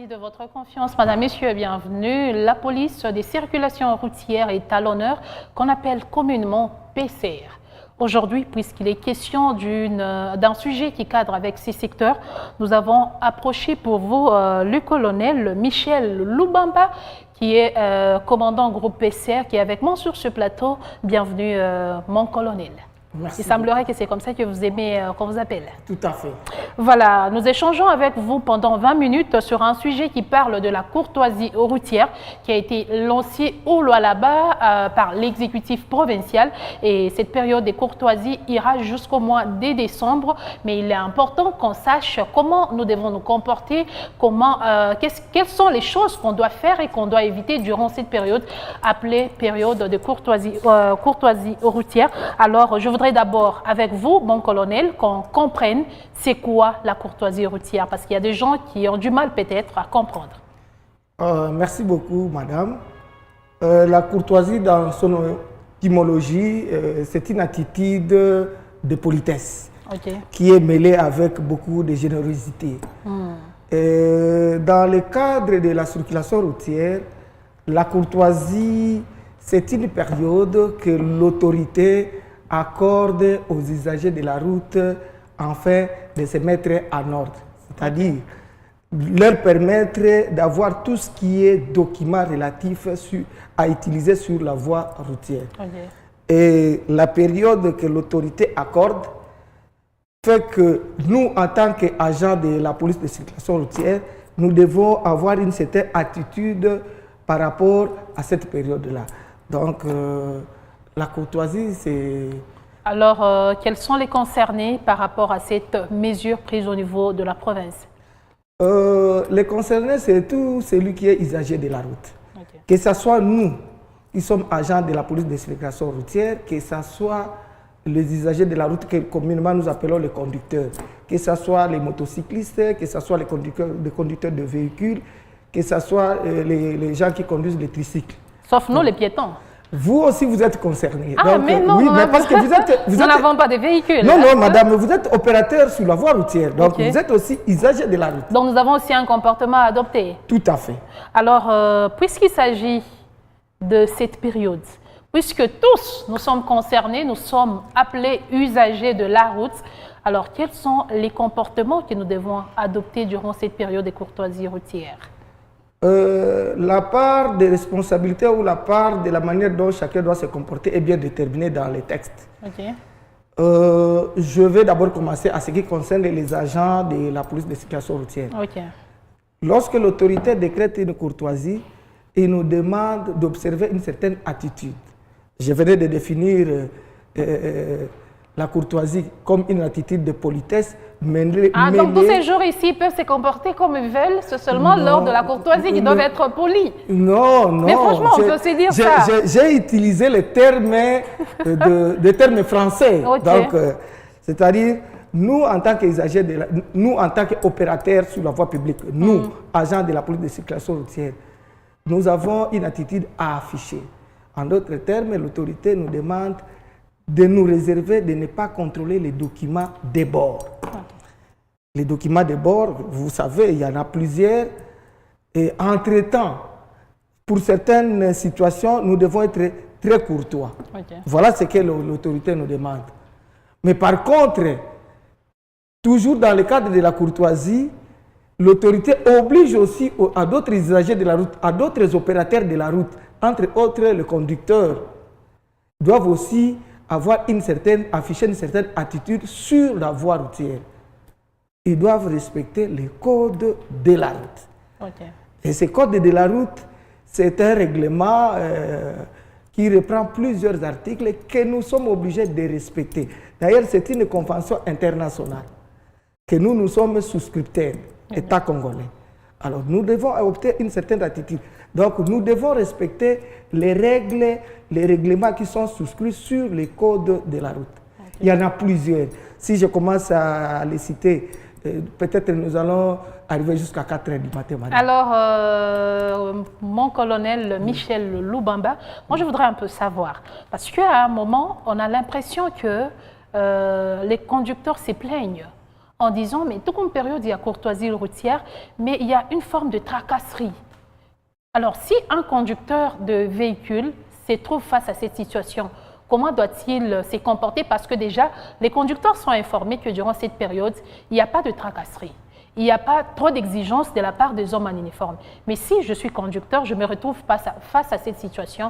Merci de votre confiance, Madame, Messieurs, bienvenue. La police des circulations routières est à l'honneur, qu'on appelle communément PCR. Aujourd'hui, puisqu'il est question d'un sujet qui cadre avec ces secteurs, nous avons approché pour vous le colonel Michel Loubamba, qui est commandant groupe PCR, qui est avec moi sur ce plateau. Bienvenue, mon colonel. Merci. Il semblerait que c'est comme ça que vous aimez qu'on vous appelle. Tout à fait. Voilà, nous échangeons avec vous pendant 20 minutes sur un sujet qui parle de la courtoisie routière qui a été lancé au Lualaba par l'exécutif provincial. Et cette période de courtoisie ira jusqu'au mois de décembre. Mais il est important qu'on sache comment nous devons nous comporter, quelles sont les choses qu'on doit faire et qu'on doit éviter durant cette période appelée période de courtoisie routière. Alors, je voudrais d'abord, avec vous, mon colonel, qu'on comprenne c'est quoi la courtoisie routière, parce qu'il y a des gens qui ont du mal peut-être à comprendre. Merci beaucoup, madame. La courtoisie, dans son étymologie, c'est une attitude de politesse qui est mêlée avec beaucoup de générosité. Dans le cadre de la circulation routière, la courtoisie, c'est une période que l'autorité accorde aux usagers de la route afin de se mettre en ordre, c'est-à-dire leur permettre d'avoir tout ce qui est document relatif à utiliser sur la voie routière. Et la période que l'autorité accorde fait que nous, en tant qu'agents de la police de circulation routière, nous devons avoir une certaine attitude par rapport à cette période-là. Donc, la courtoisie, c'est... Alors, quels sont les concernés par rapport à cette mesure prise au niveau de la province? Les concernés, c'est tout celui qui est usager de la route. Que ce soit nous, qui sommes agents de la police de circulation routière, que ce soit les usagers de la route que communément nous appelons les conducteurs, que ce soit les motocyclistes, que ce soit les conducteurs de véhicules, que ce soit les gens qui conduisent les tricycles. Sauf nous, les piétons. Vous aussi, vous êtes concernés. Ah, donc, mais non, oui, mais parce que vous nous n'avons pas de véhicules. Non, non, madame, vous êtes opérateur sur la voie routière. Donc, vous êtes aussi usager de la route. Donc, nous avons aussi un comportement à adopter. Tout à fait. Alors, puisqu'il s'agit de cette période, puisque tous nous sommes concernés, nous sommes appelés usagers de la route, alors quels sont les comportements que nous devons adopter durant cette période de courtoisie routière? La part des responsabilités ou la part de la manière dont chacun doit se comporter est bien déterminée dans les textes. Je vais d'abord commencer à ce qui concerne les agents de la police de circulation routière. Lorsque l'autorité décrète une courtoisie, il nous demande d'observer une certaine attitude. Je venais de définir la courtoisie comme une attitude de politesse. Donc tous ces jours ici peuvent se comporter comme ils veulent, c'est seulement lors de la courtoisie qu'ils doivent être polis. Non, non. Mais franchement, on peut se dire ça. J'ai utilisé les termes, des termes français. Donc, c'est-à-dire, nous, en tant qu'usagers, nous, en tant qu'opérateurs sur la voie publique, nous, agents de la police de circulation routière, nous avons une attitude à afficher. En d'autres termes, l'autorité nous demande de nous réserver de ne pas contrôler les documents de bord. Les documents de bord, vous savez, il y en a plusieurs. Et entre-temps, pour certaines situations, nous devons être très courtois. Voilà ce que l'autorité nous demande. Mais par contre, toujours dans le cadre de la courtoisie, l'autorité oblige aussi à d'autres usagers de la route, à d'autres opérateurs de la route, entre autres les conducteurs, doivent aussi afficher une certaine attitude sur la voie routière. Ils doivent respecter les codes de la route. Et ce code de la route, c'est un règlement qui reprend plusieurs articles que nous sommes obligés de respecter. D'ailleurs, c'est une convention internationale que nous sommes souscripteurs, État congolais. Alors, nous devons adopter une certaine attitude. Donc, nous devons respecter les règles, les règlements qui sont souscrits sur les codes de la route. Il y en a plusieurs. Si je commence à les citer, peut-être nous allons arriver jusqu'à 4 h du matin. Madame. Alors, mon colonel Michel Loubamba, moi je voudrais un peu savoir, parce qu'à un moment, on a l'impression que les conducteurs se plaignent en disant, mais tout comme période, il y a courtoisie routière, mais il y a une forme de tracasserie. Alors, si un conducteur de véhicule se trouve face à cette situation, comment doit-il se comporter? Parce que déjà, les conducteurs sont informés que durant cette période, il n'y a pas de tracasserie. Il n'y a pas trop d'exigences de la part des hommes en uniforme. Mais si je suis conducteur, je me retrouve face à cette situation,